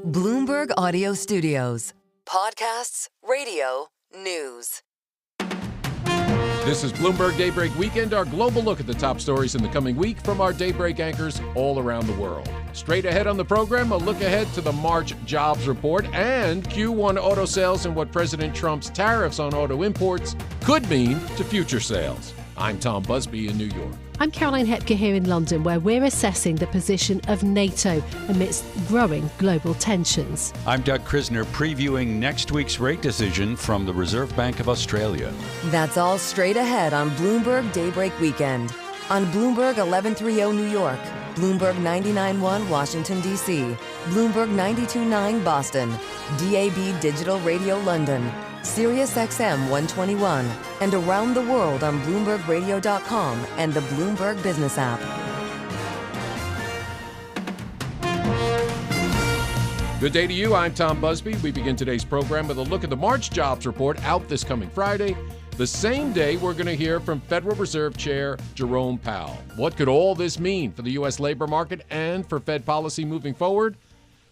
Bloomberg Audio Studios. Podcasts, radio, news. This is Bloomberg Daybreak Weekend, our global look at the top stories in the coming week from our Daybreak anchors all around the world. Straight ahead on the program, a look ahead to the March jobs report and Q1 auto sales and what President Trump's tariffs on auto imports could mean to future sales. I'm Tom Busby in New York. I'm Caroline Hepker here in London, where we're assessing the position of NATO amidst growing global tensions. I'm Doug Krisner, previewing next week's rate decision from the Reserve Bank of Australia. That's all straight ahead on Bloomberg Daybreak Weekend. On Bloomberg 1130 New York, Bloomberg 99.1 Washington, D.C., Bloomberg 92.9 Boston, DAB Digital Radio London, Sirius XM 121, and around the world on BloombergRadio.com and the Bloomberg Business app. Good day to you. I'm Tom Busby. We begin today's program with a look at the March jobs report out this coming Friday. The same day, we're going to hear from Federal Reserve Chair Jerome Powell. What could all this mean for the U.S. labor market and for Fed policy moving forward?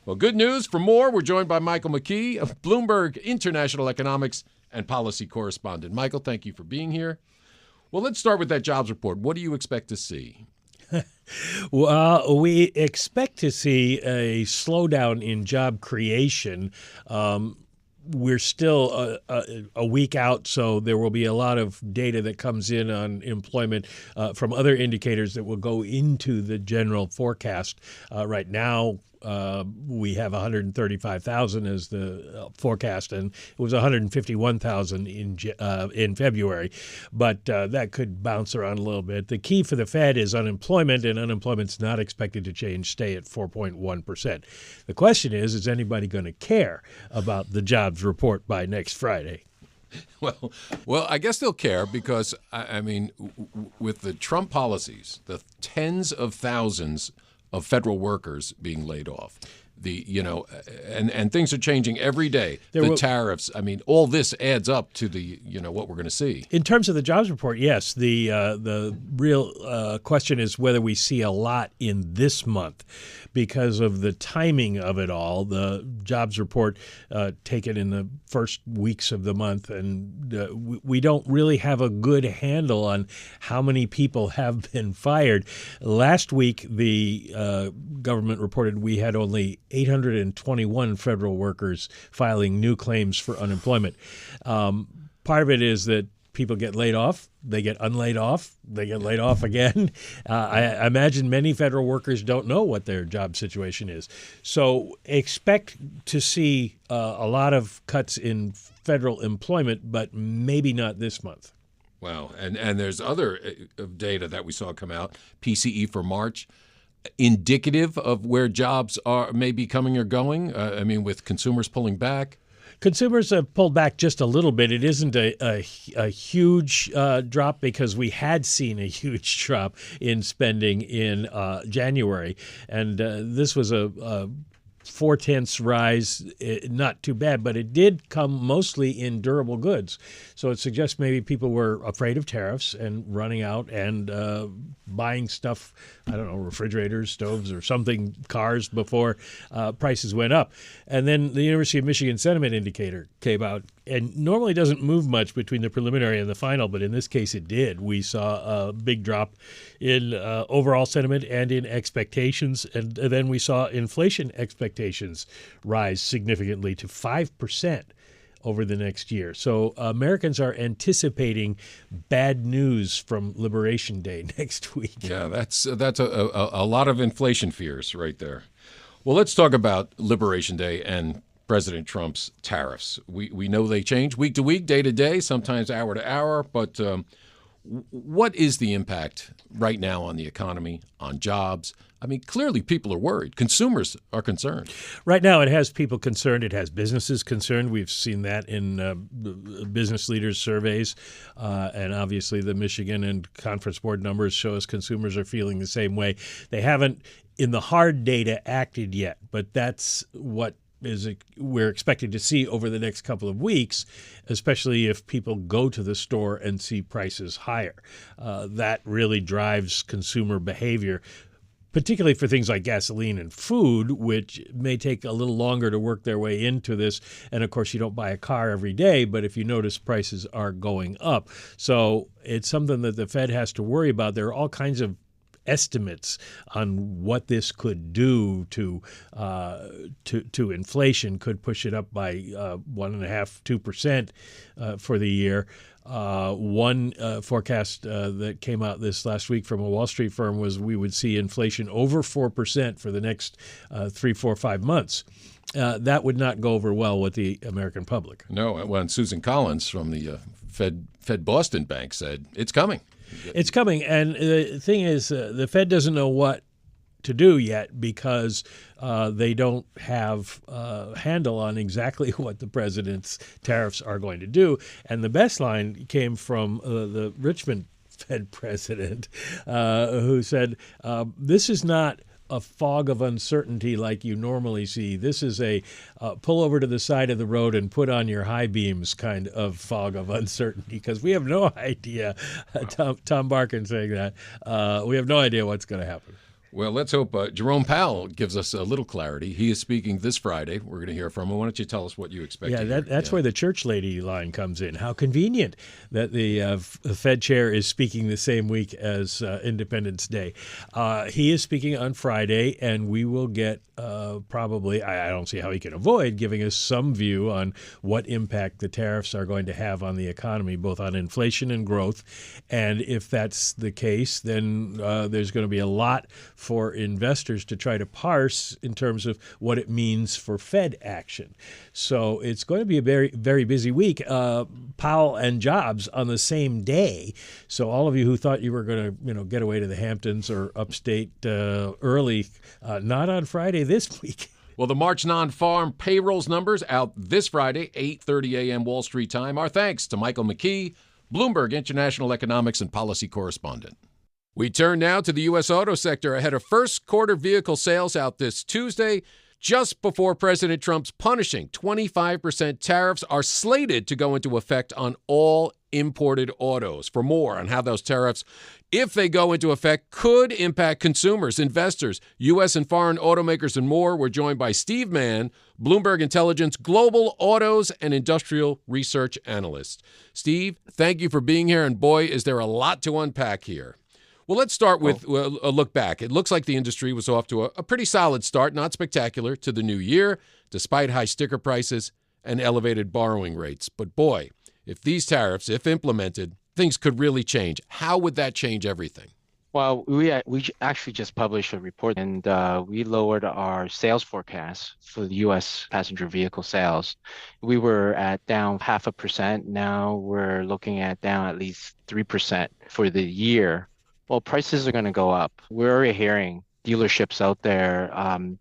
Well, good news. For more, we're joined by Michael McKee of Bloomberg International Economics and Policy Correspondent. Michael, thank you for being here. Well, let's start with that jobs report. What do you expect to see? Well, we expect to see a slowdown in job creation. We're still a week out, so there will be a lot of data that comes in on employment from other indicators that will go into the general forecast. Right now, we have 135,000 as the forecast, and it was 151,000 in February. But that could bounce around a little bit. The key for the Fed is unemployment, and unemployment's not expected to change, stay at 4.1%. The question is anybody going to care about the jobs report by next Friday? Well, I guess they'll care because, I mean, with the Trump policies, the tens of thousands of federal workers being laid off. And things are changing every day. Tariffs, I mean, all this adds up to what we're going to see. In terms of the jobs report, yes, the real question is whether we see a lot in this month because of the timing of it all. The jobs report taken in the first weeks of the month, and we don't really have a good handle on how many people have been fired. Last week, the government reported we had only 821 federal workers filing new claims for unemployment. Part of it is that people get laid off, they get unlaid off, they get laid off again. I imagine many federal workers don't know what their job situation is. So expect to see a lot of cuts in federal employment, but maybe not this month. Wow. And there's other data that we saw come out, PCE for March, indicative of where jobs may be coming or going? I mean, with consumers pulling back? Consumers have pulled back just a little bit. It isn't a huge drop because we had seen a huge drop in spending in January. And this was a 0.4 rise, not too bad, but it did come mostly in durable goods. So it suggests maybe people were afraid of tariffs and running out and buying stuff, I don't know, refrigerators, stoves or something, cars before prices went up. And then the University of Michigan Sentiment Indicator came out and normally doesn't move much between the preliminary and the final, but in this case it did. We saw a big drop in overall sentiment and in expectations, and then we saw inflation expectations rise significantly to 5% over the next year. So Americans are anticipating bad news from Liberation Day next week. Yeah, that's a lot of inflation fears right there. Well, let's talk about Liberation Day and President Trump's tariffs. We know they change week to week, day to day, sometimes hour to hour, but what is the impact right now on the economy, on jobs? I mean, clearly people are worried. Consumers are concerned. Right now it has people concerned. It has businesses concerned. We've seen that in business leaders' surveys. And obviously the Michigan and Conference Board numbers show us consumers are feeling the same way. They haven't, in the hard data, acted yet, but that's what we're expected to see over the next couple of weeks, especially if people go to the store and see prices higher. That really drives consumer behavior. particularly for things like gasoline and food, which may take a little longer to work their way into this. And of course, you don't buy a car every day, but if you notice, prices are going up. So it's something that the Fed has to worry about. There are all kinds of estimates on what this could do to inflation. Could push it up by 1.5–2% for the year. One forecast that came out this last week from a Wall Street firm was we would see inflation over 4% for the next 3, 4, 5 months. That would not go over well with the American public. No, when Susan Collins from the Fed Boston Bank said it's coming. It's coming. And the thing is, the Fed doesn't know what to do yet because they don't have a handle on exactly what the president's tariffs are going to do. And the best line came from the Richmond Fed president who said, this is not a fog of uncertainty like you normally see. This is a pull over to the side of the road and put on your high beams kind of fog of uncertainty, because we have no idea. Tom Barkin saying that. We have no idea what's going to happen. Well, let's hope Jerome Powell gives us a little clarity. He is speaking this Friday. We're going to hear from him. Why don't you tell us what you expect to hear? That's where the church lady line comes in. How convenient that the Fed chair is speaking the same week as Independence Day. He is speaking on Friday, and we will get probably, I don't see how he can avoid giving us some view on what impact the tariffs are going to have on the economy, both on inflation and growth. And if that's the case, then there's going to be a lot for investors to try to parse in terms of what it means for Fed action. So it's going to be a very, very busy week. Powell and Jobs on the same day. So all of you who thought you were going to, get away to the Hamptons or upstate early, not on Friday this week. Well, the March non-farm payrolls numbers out this Friday, 8:30 a.m. Wall Street time. Our thanks to Michael McKee, Bloomberg International Economics and Policy Correspondent. We turn now to the U.S. auto sector ahead of first quarter vehicle sales out this Tuesday, just before President Trump's punishing 25% tariffs are slated to go into effect on all imported autos. For more on how those tariffs, if they go into effect, could impact consumers, investors, U.S. and foreign automakers, and more, we're joined by Steve Mann, Bloomberg Intelligence Global Autos and Industrial Research Analyst. Steve, thank you for being here, and boy, is there a lot to unpack here. Well, let's start with a look back. It looks like the industry was off to a pretty solid start, not spectacular, to the new year, despite high sticker prices and elevated borrowing rates. But boy, if these tariffs, if implemented, things could really change. How would that change everything? Well, we actually just published a report, and we lowered our sales forecast for the U.S. passenger vehicle sales. We were at down 0.5%. Now we're looking at down at least 3% for the year. Well, prices are going to go up. We're already hearing dealerships out there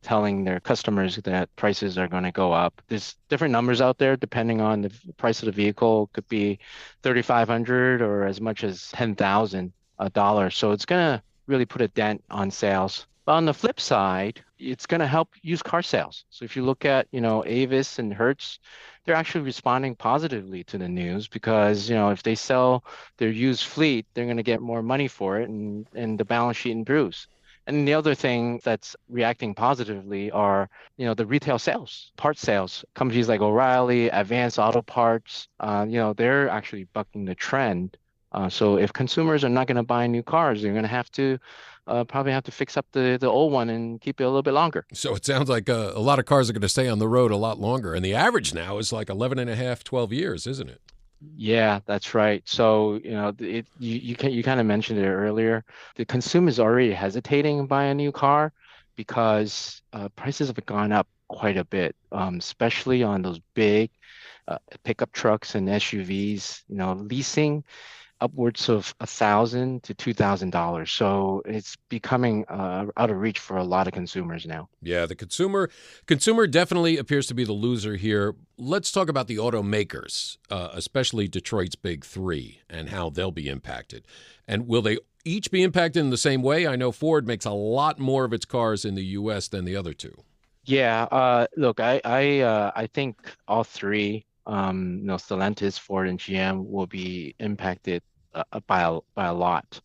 telling their customers that prices are going to go up. There's different numbers out there depending on the price of the vehicle. It could be $3,500 or as much as $10,000. So it's going to really put a dent on sales. But on the flip side, it's going to help used car sales. So if you look at, Avis and Hertz, they're actually responding positively to the news because, if they sell their used fleet, they're going to get more money for it and the balance sheet improves. And the other thing that's reacting positively are, the retail sales, part sales. Companies like O'Reilly, Advance Auto Parts, they're actually bucking the trend. So if consumers are not going to buy new cars, they're going to have to probably have to fix up the old one and keep it a little bit longer. So it sounds like a lot of cars are going to stay on the road a lot longer. And the average now is like 11 and a half, 12 years, isn't it? Yeah, that's right. So, you kind of mentioned it earlier. The consumer is already hesitating to buy a new car because prices have gone up quite a bit, especially on those big pickup trucks and SUVs, leasing upwards of $1,000 to $2,000. So it's becoming out of reach for a lot of consumers now. Yeah, the consumer definitely appears to be the loser here. Let's talk about the automakers, especially Detroit's Big Three, and how they'll be impacted. And will they each be impacted in the same way? I know Ford makes a lot more of its cars in the U.S. than the other two. Yeah, look, I think all three, Stellantis, Ford, and GM will be impacted by a lot.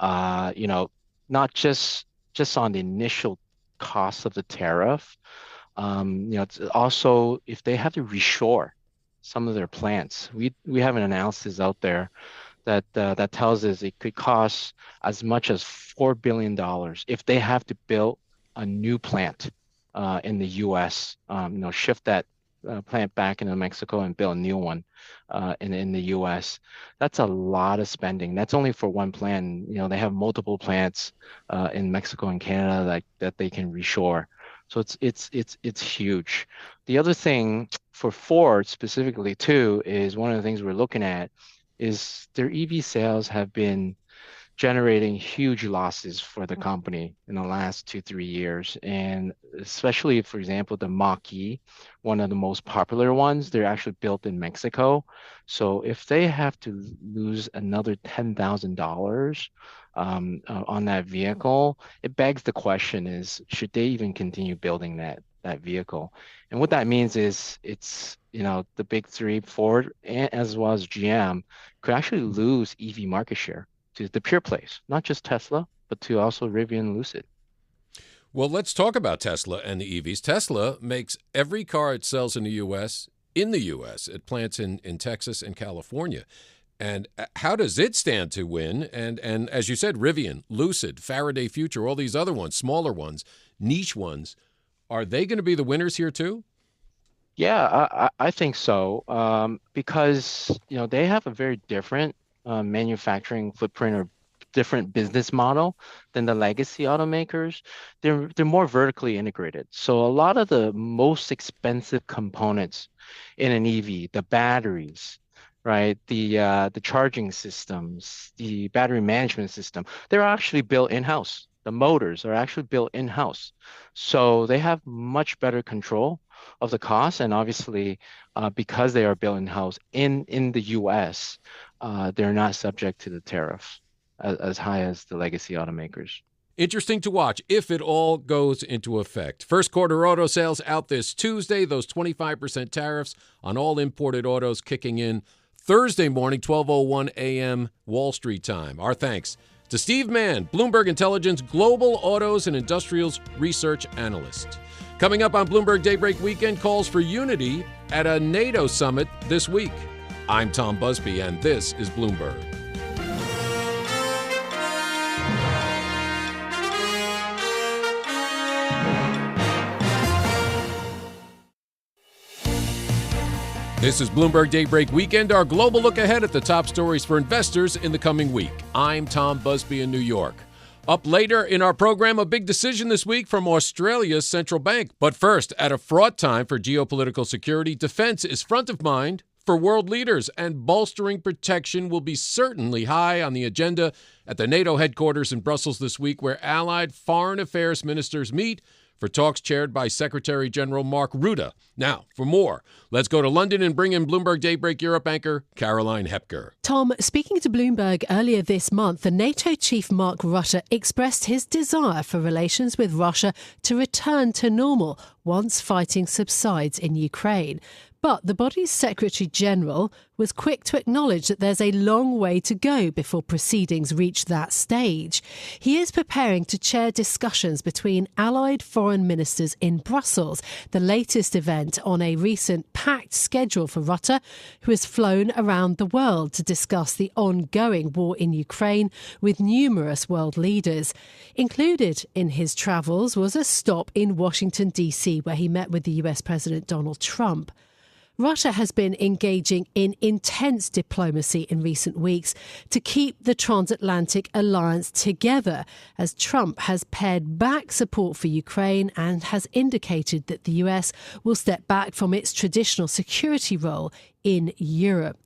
Not just just on the initial cost of the tariff. It's also if they have to reshore some of their plants. We have an analysis out there that tells us it could cost as much as $4 billion if they have to build a new plant in the U.S. Shift that plant back into Mexico and build a new one in the U.S. That's a lot of spending. That's only for one plant. They have multiple plants in Mexico and Canada that they can reshore. So it's huge. The other thing for Ford specifically too is one of the things we're looking at is their EV sales have been generating huge losses for the company in the last 2-3 years. And especially, for example, the Mach-E, one of the most popular ones, they're actually built in Mexico. So if they have to lose another $10,000 on that vehicle, it begs the question is, should they even continue building that vehicle? And what that means is it's, the big three, Ford as well as GM, could actually lose EV market share to the pure plays, not just Tesla, but to also Rivian and Lucid. Well, let's talk about Tesla and the EVs. Tesla makes every car it sells in the U.S. It plants in Texas and California. And how does it stand to win? And as you said, Rivian, Lucid, Faraday Future, all these other ones, smaller ones, niche ones, are they going to be the winners here too? Yeah, I think so. Because, they have a very different manufacturing footprint or different business model than the legacy automakers. They're more vertically integrated. So a lot of the most expensive components in an EV, the batteries, right, the charging systems, the battery management system, they're actually built in-house. The motors are actually built in-house. So they have much better control of the cost. And obviously, because they are built in-house in the US, they're not subject to the tariff as high as the legacy automakers. Interesting to watch if it all goes into effect. First quarter auto sales out this Tuesday. Those 25% tariffs on all imported autos kicking in Thursday morning, 12:01 a.m. Wall Street time. Our thanks to Steve Mann, Bloomberg Intelligence Global Autos and Industrials Research Analyst. Coming up on Bloomberg Daybreak Weekend, calls for unity at a NATO summit this week. I'm Tom Busby, and this is Bloomberg. This is Bloomberg Daybreak Weekend, our global look ahead at the top stories for investors in the coming week. I'm Tom Busby in New York. Up later in our program, a big decision this week from Australia's central bank. But first, at a fraught time for geopolitical security, defense is front of mind for world leaders, and bolstering protection will be certainly high on the agenda at the NATO headquarters in Brussels this week, where allied foreign affairs ministers meet for talks chaired by Secretary General Mark Rutte. Now, for more, let's go to London and bring in Bloomberg Daybreak Europe anchor Caroline Hepker. Tom, speaking to Bloomberg earlier this month, the NATO chief Mark Rutte expressed his desire for relations with Russia to return to normal once fighting subsides in Ukraine. But the body's Secretary General was quick to acknowledge that there's a long way to go before proceedings reach that stage. He is preparing to chair discussions between allied foreign ministers in Brussels, the latest event on a recent packed schedule for Rutte, who has flown around the world to discuss the ongoing war in Ukraine with numerous world leaders. Included in his travels was a stop in Washington, D.C., where he met with the US President Donald Trump. Russia has been engaging in intense diplomacy in recent weeks to keep the transatlantic alliance together, as Trump has pared back support for Ukraine and has indicated that the US will step back from its traditional security role in Europe.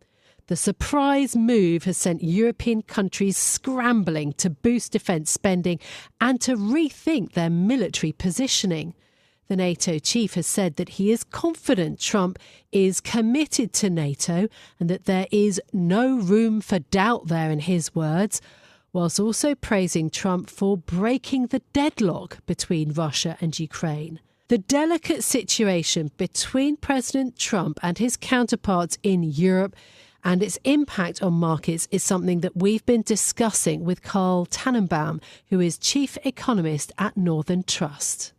The surprise move has sent European countries scrambling to boost defence spending and to rethink their military positioning. The NATO chief has said that he is confident Trump is committed to NATO and that there is no room for doubt there, in his words, whilst also praising Trump for breaking the deadlock between Russia and Ukraine. The delicate situation between President Trump and his counterparts in Europe and its impact on markets is something that we've been discussing with Carl Tannenbaum, who is chief economist at Northern Trust.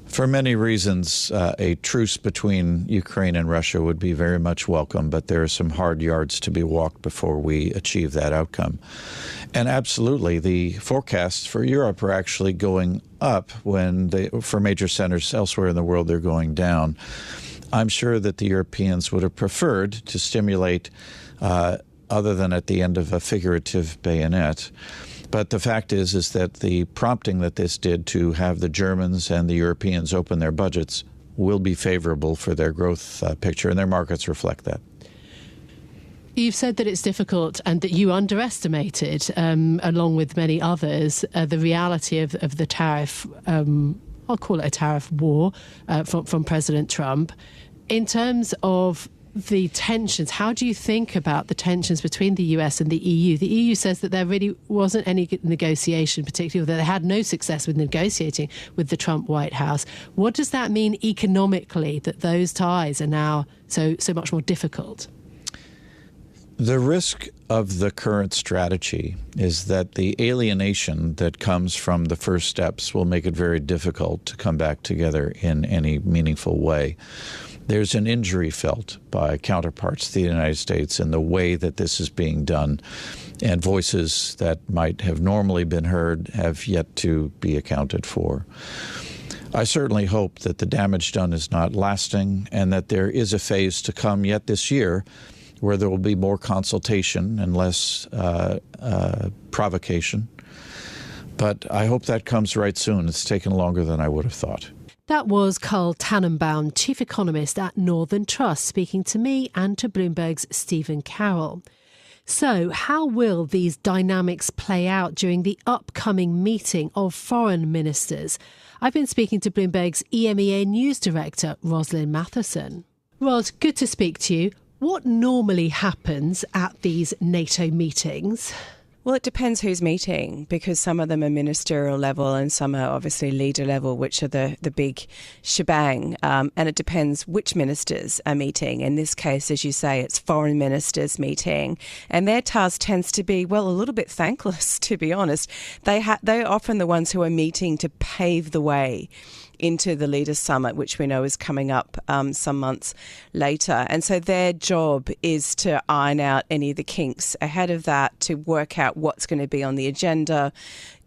For many reasons, a truce between Ukraine and Russia would be very much welcome, but there are some hard yards to be walked before we achieve that outcome. And absolutely, the forecasts for Europe are actually going up when for major centers elsewhere in the world, they're going down. I'm sure that the Europeans would have preferred to stimulate other than at the end of a figurative bayonet. But the fact is that the prompting that this did to have the Germans and the Europeans open their budgets will be favorable for their growth picture, and their markets reflect that. You've said that it's difficult and that you underestimated, along with many others, the reality of the tariff, I'll call it a tariff war, from President Trump. In terms of the tensions, how do you think about the tensions between the US and the EU? The EU says that there really wasn't any negotiation, particularly that they had no success with negotiating with the Trump White House. What does that mean economically, that those ties are now so much more difficult? The risk of the current strategy is that the alienation that comes from the first steps will make it very difficult to come back together in any meaningful way. There's an injury felt by counterparts to the United States in the way that this is being done, and voices that might have normally been heard have yet to be accounted for. I certainly hope that the damage done is not lasting and that there is a phase to come yet this year where there will be more consultation and less provocation. But I hope that comes right soon. It's taken longer than I would have thought. That was Carl Tannenbaum, chief economist at Northern Trust, speaking to me and to Bloomberg's Stephen Carroll. So how will these dynamics play out during the upcoming meeting of foreign ministers? I've been speaking to Bloomberg's EMEA News Director, Roslyn Matheson. Rod, good to speak to you. What normally happens at these NATO meetings? Well, it depends who's meeting, because some of them are ministerial level and some are obviously leader level, which are the big shebang. And it depends which ministers are meeting. In this case, as you say, it's foreign ministers meeting. And their task tends to be, well, a little bit thankless, to be honest. They're often the ones who are meeting to pave the way into the Leaders' Summit, which we know is coming up some months later. And so their job is to iron out any of the kinks ahead of that, to work out what's going to be on the agenda,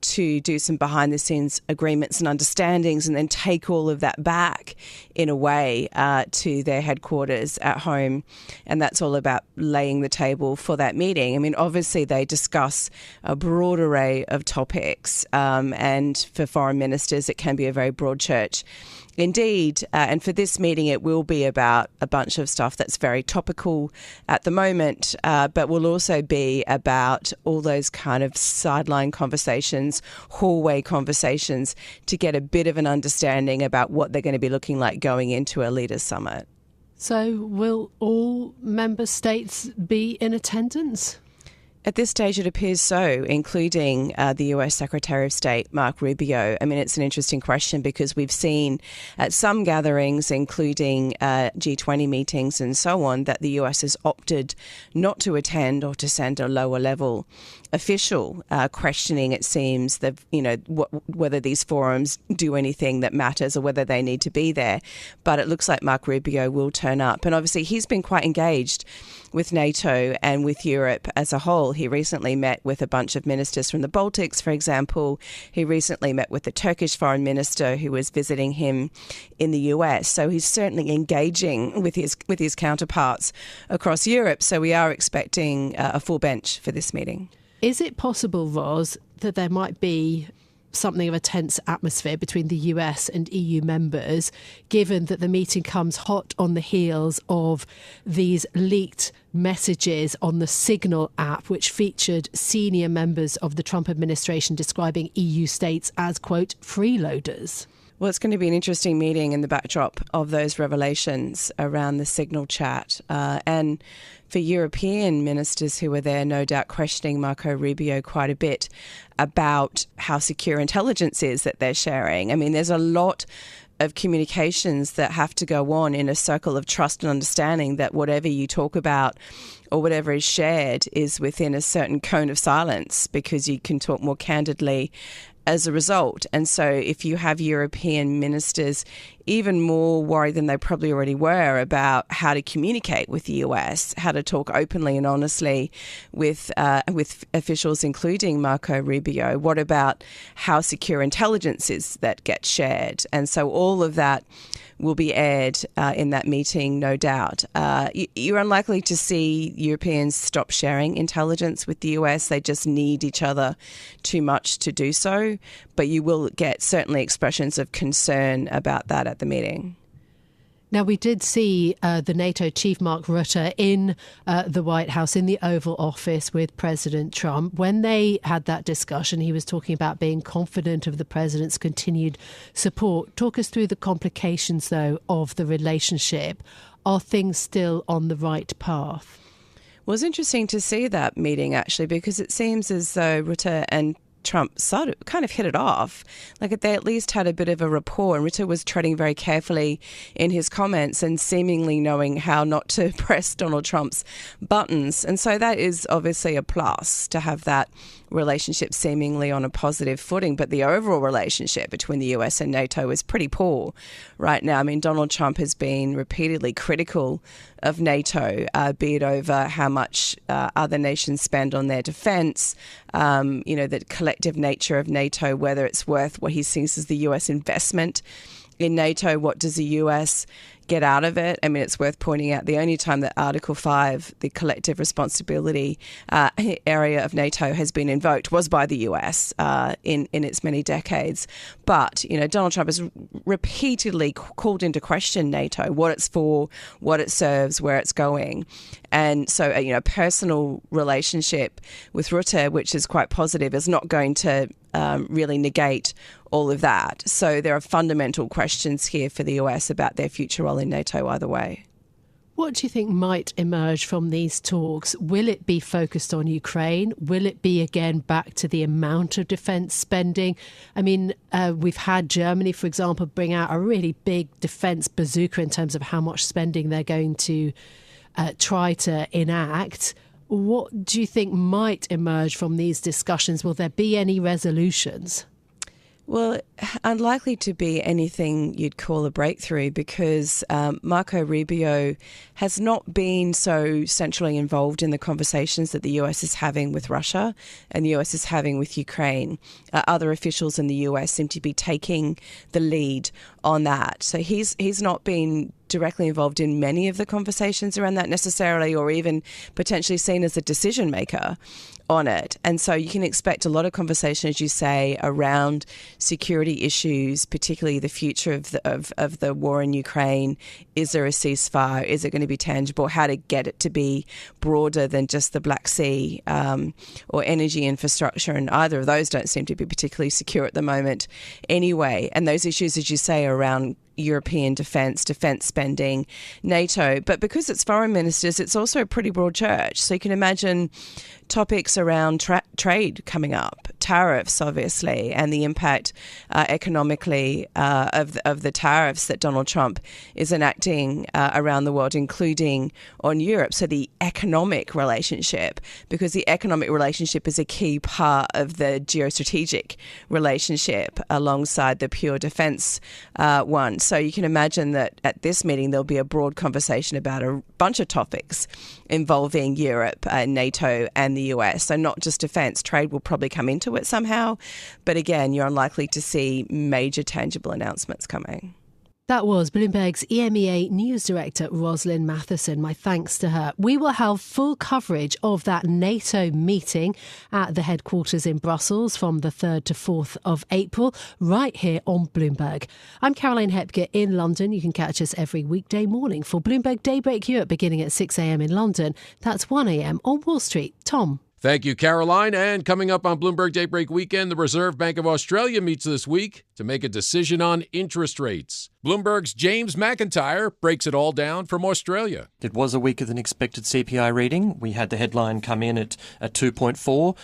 to do some behind-the-scenes agreements and understandings, and then take all of that back in a way to their headquarters at home. And that's all about laying the table for that meeting. I mean, obviously, they discuss a broad array of topics, and for foreign ministers, it can be a very broad church. Indeed, and for this meeting, it will be about a bunch of stuff that's very topical at the moment, but will also be about all those kind of sideline conversations, hallway conversations, to get a bit of an understanding about what they're going to be looking like going into a Leaders' Summit. So will all member states be in attendance? At this stage, it appears so, including the US Secretary of State, Mark Rubio. I mean, it's an interesting question because we've seen at some gatherings, including G20 meetings and so on, that the US has opted not to attend or to send a lower level official questioning, it seems, that whether these forums do anything that matters or whether they need to be there. But it looks like Mark Rubio will turn up. And obviously, he's been quite engaged with NATO and with Europe as a whole. He recently met with a bunch of ministers from the Baltics, for example. He recently met with the Turkish foreign minister who was visiting him in the US. So he's certainly engaging with his counterparts across Europe. So we are expecting a full bench for this meeting. Is it possible, Ros, that there might be something of a tense atmosphere between the US and EU members, given that the meeting comes hot on the heels of these leaked messages on the Signal app, which featured senior members of the Trump administration describing EU states as, quote, freeloaders? Well, it's going to be an interesting meeting in the backdrop of those revelations around the Signal chat. And for European ministers who were there, no doubt questioning Marco Rubio quite a bit about how secure intelligence is that they're sharing. I mean, there's a lot of communications that have to go on in a circle of trust and understanding that whatever you talk about or whatever is shared is within a certain cone of silence, because you can talk more candidly as a result. And so if you have European ministers even more worried than they probably already were about how to communicate with the US, how to talk openly and honestly with officials, including Marco Rubio, what about how secure intelligence is that gets shared? And so all of that will be aired in that meeting, no doubt. You're unlikely to see Europeans stop sharing intelligence with the US. They just need each other too much to do so. But you will get certainly expressions of concern about that at the meeting. Now, we did see the NATO chief Mark Rutte in the White House, in the Oval Office with President Trump. When they had that discussion, he was talking about being confident of the president's continued support. Talk us through the complications, though, of the relationship. Are things still on the right path? Well, it's interesting to see that meeting, actually, because it seems as though Rutte and Trump kind of hit it off. Like, they at least had a bit of a rapport, and Rutte was treading very carefully in his comments and seemingly knowing how not to press Donald Trump's buttons. And so that is obviously a plus, to have that relationship seemingly on a positive footing. But the overall relationship between the US and NATO is pretty poor right now. I mean, Donald Trump has been repeatedly critical of NATO, be it over how much other nations spend on their defence, the collective nature of NATO, whether it's worth what he sees as the US investment in NATO. What does the US get out of it? I mean, it's worth pointing out the only time that Article 5, the collective responsibility area of NATO, has been invoked was by the US in its many decades. But, Donald Trump has repeatedly called into question NATO, what it's for, what it serves, where it's going. And so, a personal relationship with Rutte, which is quite positive, is not going to really negate all of that. So there are fundamental questions here for the US about their future role in NATO either way. What do you think might emerge from these talks? Will it be focused on Ukraine? Will it be again back to the amount of defence spending? I mean, we've had Germany, for example, bring out a really big defence bazooka in terms of how much spending they're going to try to enact. What do you think might emerge from these discussions? Will there be any resolutions? Well, unlikely to be anything you'd call a breakthrough, because Marco Rubio has not been so centrally involved in the conversations that the US is having with Russia and the US is having with Ukraine. Other officials in the US seem to be taking the lead on that. So he's not been directly involved in many of the conversations around that necessarily, or even potentially seen as a decision maker on it. And so you can expect a lot of conversation, as you say, around security issues, particularly the future of the war in Ukraine. Is there a ceasefire? Is it going to be tangible? How to get it to be broader than just the Black Sea or energy infrastructure? And either of those don't seem to be particularly secure at the moment anyway. And those issues, as you say, are around European defence spending, NATO. But because it's foreign ministers, it's also a pretty broad church. So you can imagine topics around trade coming up, tariffs, obviously, and the impact economically of the tariffs that Donald Trump is enacting around the world, including on Europe. So the economic relationship, because the economic relationship is a key part of the geostrategic relationship alongside the pure defence one. So you can imagine that at this meeting, there'll be a broad conversation about a bunch of topics involving Europe, NATO and the US. So not just defence, trade will probably come into it somehow. But again, you're unlikely to see major tangible announcements coming. That was Bloomberg's EMEA News Director, Rosalind Matheson. My thanks to her. We will have full coverage of that NATO meeting at the headquarters in Brussels from the 3rd to 4th of April, right here on Bloomberg. I'm Caroline Hepker in London. You can catch us every weekday morning for Bloomberg Daybreak Europe, beginning at 6 a.m. in London. That's 1 a.m. on Wall Street. Tom. Thank you, Caroline. And coming up on Bloomberg Daybreak Weekend, the Reserve Bank of Australia meets this week to make a decision on interest rates. Bloomberg's James McIntyre breaks it all down from Australia. It was a weaker than expected CPI reading. We had the headline come in at 2.4.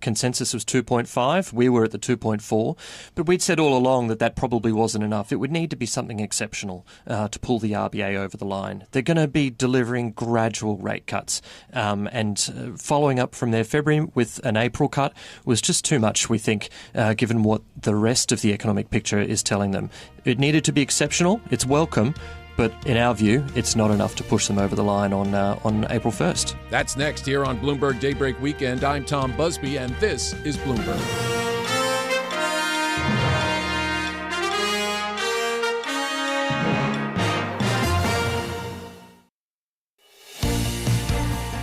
consensus was 2.5. We were at the 2.4. But we'd said all along that probably wasn't enough. It would need to be something exceptional to pull the RBA over the line. They're going to be delivering gradual rate cuts. And following up from their February with an April cut was just too much, we think, given what the rest of the economic picture is telling them. It needed to be exceptional. It's welcome. But in our view, it's not enough to push them over the line on April 1st. That's next here on Bloomberg Daybreak Weekend. I'm Tom Busby, and this is Bloomberg.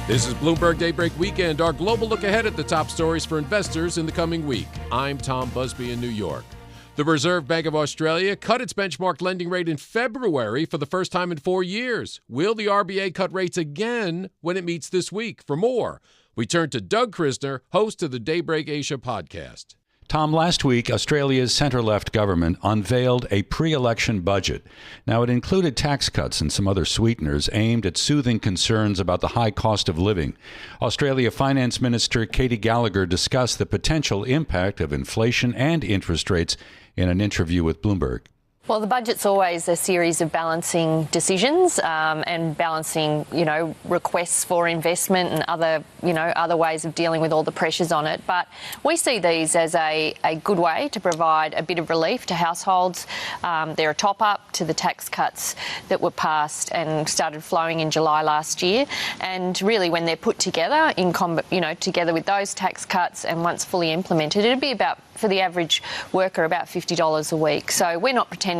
This is Bloomberg Daybreak Weekend, our global look ahead at the top stories for investors in the coming week. I'm Tom Busby in New York. The Reserve Bank of Australia cut its benchmark lending rate in February for the first time in 4 years. Will the RBA cut rates again when it meets this week? For more, we turn to Doug Krisner, host of the Daybreak Asia podcast. Tom, last week, Australia's centre-left government unveiled a pre-election budget. Now, it included tax cuts and some other sweeteners aimed at soothing concerns about the high cost of living. Australia Finance Minister Katie Gallagher discussed the potential impact of inflation and interest rates in an interview with Bloomberg. Well, the budget's always a series of balancing decisions and balancing, requests for investment and other ways of dealing with all the pressures on it. But we see these as a good way to provide a bit of relief to households. They're a top-up to the tax cuts that were passed and started flowing in July last year. And really, when they're put together, together with those tax cuts and once fully implemented, it'd be about, for the average worker, about $50 a week. So we're not pretending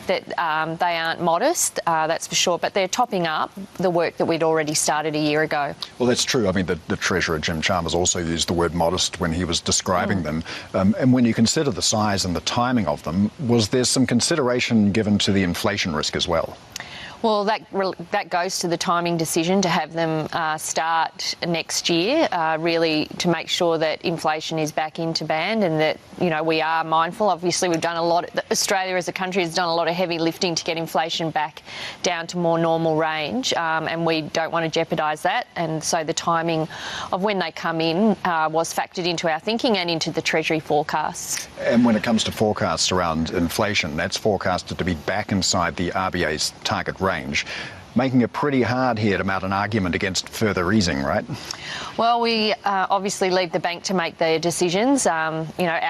that they aren't modest, that's for sure, but they're topping up the work that we'd already started a year ago. Well, that's true. I mean, the Treasurer, Jim Chalmers, also used the word modest when he was describing them. And when you consider the size and the timing of them, was there some consideration given to the inflation risk as well? Well, that goes to the timing decision to have them start next year, really to make sure that inflation is back into band and that, we are mindful. Obviously, we've done a lot. Australia as a country has done a lot of heavy lifting to get inflation back down to more normal range, and we don't want to jeopardise that. And so the timing of when they come in was factored into our thinking and into the Treasury forecasts. And when it comes to forecasts around inflation, that's forecasted to be back inside the RBA's target range, making it pretty hard here to mount an argument against further easing, right? Well, we obviously leave the bank to make their decisions. Our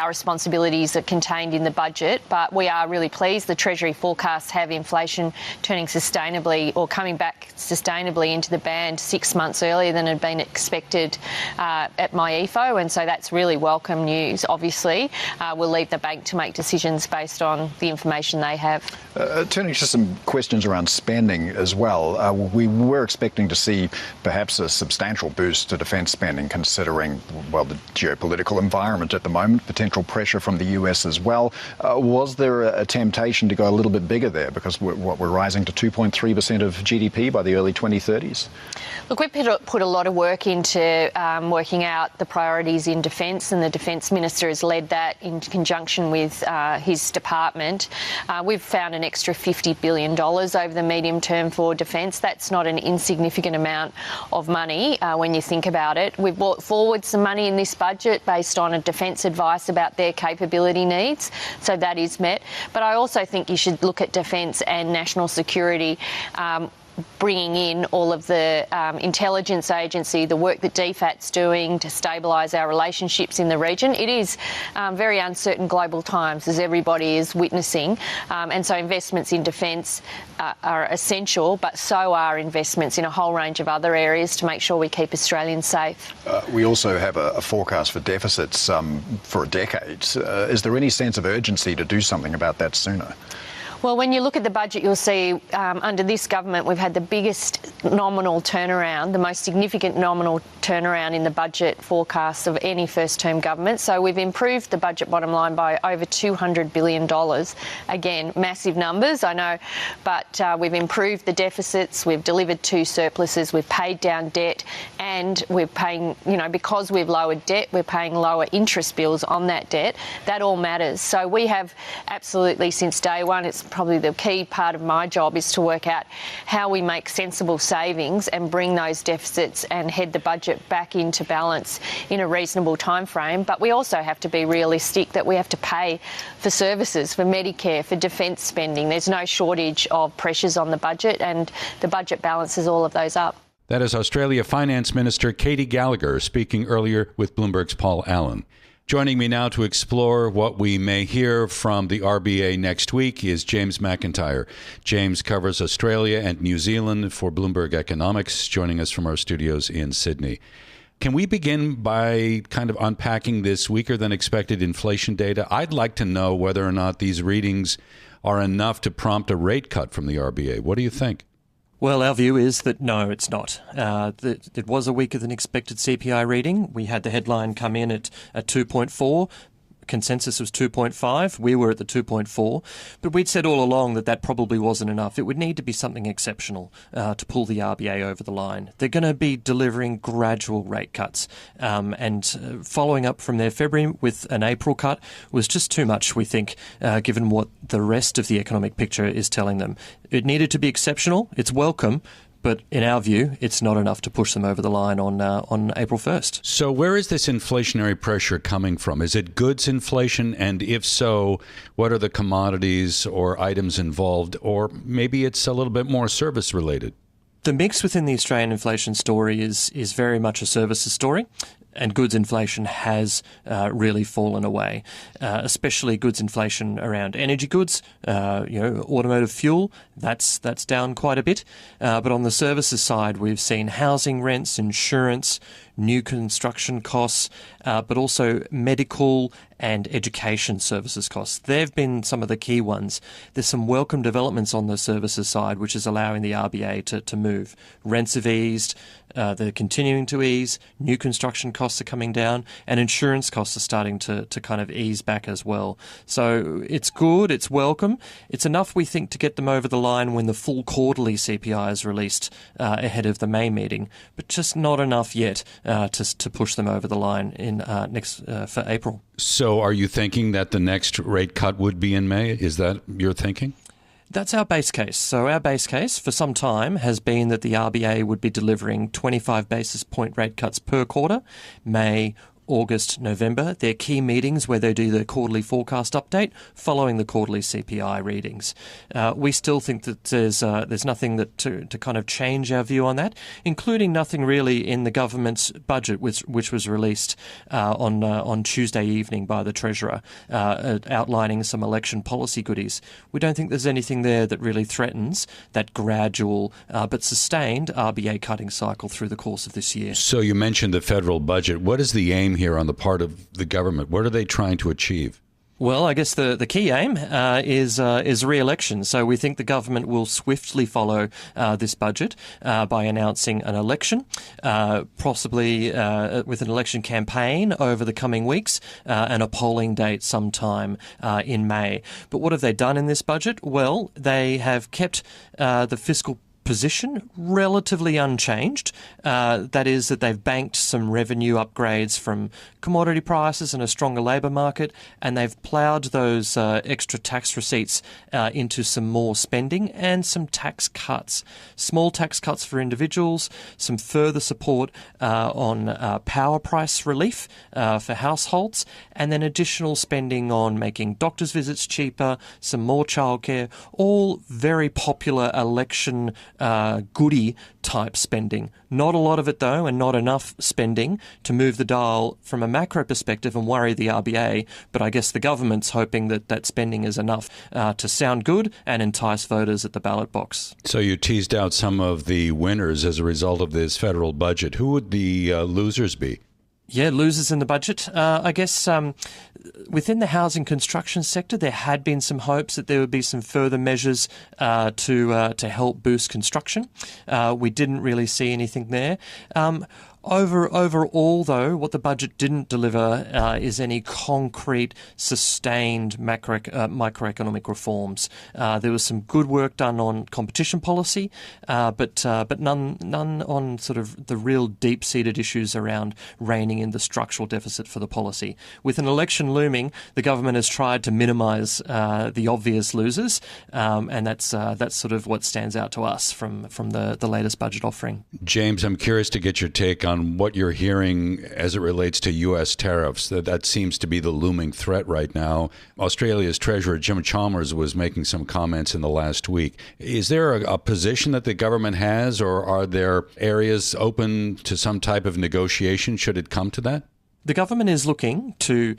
responsibilities are contained in the budget, but we are really pleased. The Treasury forecasts have inflation turning sustainably or coming back sustainably into the band 6 months earlier than had been expected at MyEFO, and so that's really welcome news. Obviously, we'll leave the bank to make decisions based on the information they have. Turning to some questions around spending as well. We were expecting to see perhaps a substantial boost to defence spending, considering, the geopolitical environment at the moment, potential pressure from the US as well. Was there a temptation to go a little bit bigger there? Because we're rising to 2.3% of GDP by the early 2030s. Look, we put a lot of work into working out the priorities in defence, and the Defence Minister has led that in conjunction with his department. We've found an extra $50 billion over the medium term for defence. That's not an insignificant amount of money when you think about it. We've brought forward some money in this budget based on a defence advice about their capability needs, so that is met. But I also think you should look at defence and national security, bringing in all of the intelligence agency, the work that DFAT's doing to stabilise our relationships in the region. It is very uncertain global times, as everybody is witnessing, and so investments in defence are essential, but so are investments in a whole range of other areas to make sure we keep Australians safe. We also have a forecast for deficits for a decade. Is there any sense of urgency to do something about that sooner? Well, when you look at the budget, you'll see under this government we've had the biggest nominal turnaround, the most significant nominal turnaround in the budget forecasts of any first-term government. So we've improved the budget bottom line by over $200 billion. Again, massive numbers, I know, but we've improved the deficits, we've delivered 2 surpluses, we've paid down debt, and we're paying, because we've lowered debt, we're paying lower interest bills on that debt. That all matters. So we have absolutely, since day one, it's probably the key part of my job is to work out how we make sensible savings and bring those deficits and head the budget back into balance in a reasonable time frame. But we also have to be realistic that we have to pay for services, for Medicare, for defence spending. There's no shortage of pressures on the budget, and the budget balances all of those up. That is Australia Finance Minister Katie Gallagher speaking earlier with Bloomberg's Paul Allen. Joining me now to explore what we may hear from the RBA next week is James McIntyre. James covers Australia and New Zealand for Bloomberg Economics, joining us from our studios in Sydney. Can we begin by kind of unpacking this weaker than expected inflation data? I'd like to know whether or not these readings are enough to prompt a rate cut from the RBA. What do you think? Well, our view is that no, it's not. It was a weaker than expected CPI reading. We had the headline come in at 2.4. Consensus was 2.5. We were at the 2.4. But we'd said all along that probably wasn't enough. It would need to be something exceptional to pull the RBA over the line. They're going to be delivering gradual rate cuts. And following up from their February with an April cut was just too much, we think, given what the rest of the economic picture is telling them. It needed to be exceptional. It's welcome. But in our view, it's not enough to push them over the line on April 1st. So where is this inflationary pressure coming from? Is it goods inflation? And if so, what are the commodities or items involved? Or maybe it's a little bit more service related? The mix within the Australian inflation story is very much a services story. And goods inflation has really fallen away, especially goods inflation around energy goods, automotive fuel. That's down quite a bit. But on the services side, we've seen housing rents, insurance, new construction costs, but also medical and education services costs. They've been some of the key ones. There's some welcome developments on the services side, which is allowing the RBA to move. Rents have eased. They're continuing to ease. New construction costs are coming down, and insurance costs are starting to kind of ease back as well. So it's good. It's welcome. It's enough, we think, to get them over the line when the full quarterly CPI is released ahead of the May meeting, but just not enough yet to push them over the line in for April. So are you thinking that the next rate cut would be in May? Is that your thinking? That's our base case. So our base case for some time has been that the RBA would be delivering 25 basis point rate cuts per quarter, May, August, November. They're key meetings where they do their quarterly forecast update following the quarterly CPI readings. We still think that there's nothing to kind of change our view on that, including nothing really in the government's budget, which was released on Tuesday evening by the Treasurer, outlining some election policy goodies. We don't think there's anything there that really threatens that gradual but sustained RBA cutting cycle through the course of this year. So you mentioned the federal budget. What is the aim here on the part of the government? What are they trying to achieve? Well, I guess the key aim is re-election. So we think the government will swiftly follow this budget by announcing an election, possibly with an election campaign over the coming weeks and a polling date sometime in May. But what have they done in this budget? Well, they have kept the fiscal position relatively unchanged. That is that they've banked some revenue upgrades from commodity prices and a stronger labour market, and they've ploughed those extra tax receipts into some more spending and some tax cuts. Small tax cuts for individuals, some further support on power price relief for households, and then additional spending on making doctor's visits cheaper, some more childcare, all very popular election goodie type spending. Not a lot of it though, and not enough spending to move the dial from a macro perspective and worry the RBA, but I guess the government's hoping that spending is enough to sound good and entice voters at the ballot box. So you teased out some of the winners as a result of this federal budget. Who would the losers be? Yeah, losers in the budget. I guess within the housing construction sector, there had been some hopes that there would be some further measures to help boost construction. We didn't really see anything there. Overall, though, what the budget didn't deliver is any concrete, sustained microeconomic reforms. There was some good work done on competition policy, but none on sort of the real deep-seated issues around reining in the structural deficit for the policy. With an election looming, the government has tried to minimise the obvious losers, and that's sort of what stands out to us from the latest budget offering. James, I'm curious to get your take on what you're hearing as it relates to U.S. tariffs. That seems to be the looming threat right now. Australia's Treasurer Jim Chalmers was making some comments in the last week. Is there a position that the government has, or are there areas open to some type of negotiation should it come to that? The government is looking to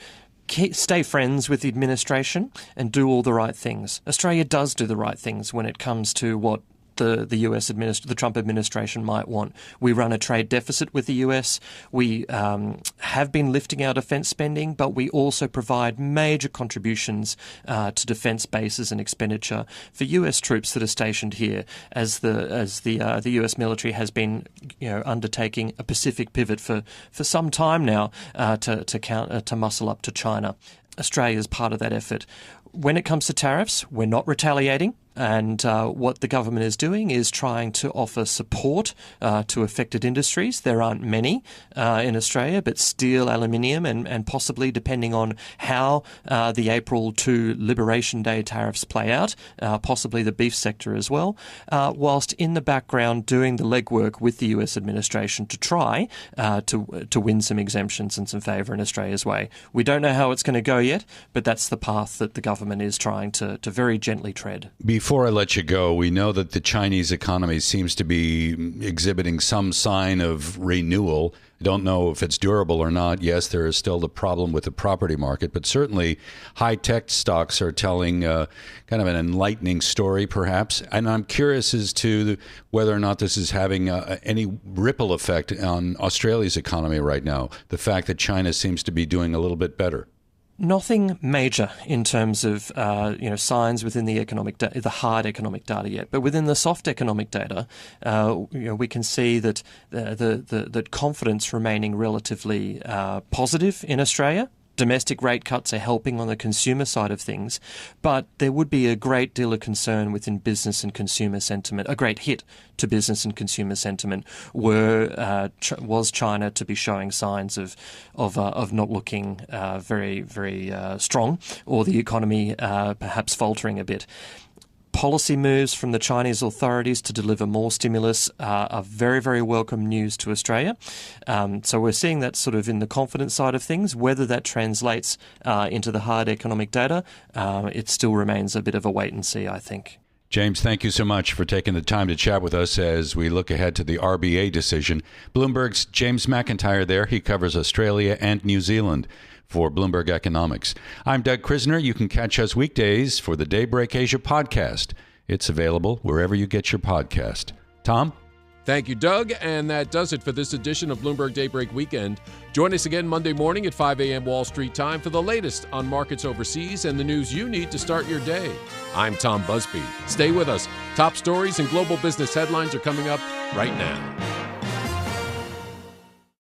stay friends with the administration and do all the right things. Australia does do the right things when it comes to what the Trump administration might want. We run a trade deficit with the US. We have been lifting our defence spending, but we also provide major contributions to defence bases and expenditure for US troops that are stationed here, as the US military has been undertaking a Pacific pivot for some time now to muscle up to China. Australia is part of that effort. When it comes to tariffs, we're not retaliating. And what the government is doing is trying to offer support to affected industries. There aren't many in Australia, but steel, aluminium, and possibly, depending on how the April 2 Liberation Day tariffs play out, possibly the beef sector as well, whilst in the background doing the legwork with the US administration to try to win some exemptions and some favour in Australia's way. We don't know how it's going to go yet, but that's the path that the government is trying to very gently tread. Before I let you go, we know that the Chinese economy seems to be exhibiting some sign of renewal. I don't know if it's durable or not. Yes, there is still the problem with the property market, but certainly high-tech stocks are telling kind of an enlightening story, perhaps. And I'm curious as to whether or not this is having any ripple effect on Australia's economy right now, the fact that China seems to be doing a little bit better. Nothing major in terms of signs within the the hard economic data yet, but within the soft economic data, we can see that that confidence remaining relatively positive in Australia. Domestic rate cuts are helping on the consumer side of things, but there would be a great deal of concern within business and consumer sentiment, a great hit to business and consumer sentiment was China to be showing signs of not looking very, very strong, or the economy perhaps faltering a bit. Policy moves from the Chinese authorities to deliver more stimulus are very, very welcome news to Australia. So we're seeing that sort of in the confidence side of things. Whether that translates into the hard economic data, it still remains a bit of a wait and see, I think. James, thank you so much for taking the time to chat with us as we look ahead to the RBA decision. Bloomberg's James McIntyre there. He covers Australia and New Zealand for Bloomberg Economics. I'm Doug Krisner. You can catch us weekdays for the Daybreak Asia podcast. It's available wherever you get your podcast. Tom? Thank you, Doug. And that does it for this edition of Bloomberg Daybreak Weekend. Join us again Monday morning at 5 a.m. Wall Street time for the latest on markets overseas and the news you need to start your day. I'm Tom Busby. Stay with us. Top stories and global business headlines are coming up right now.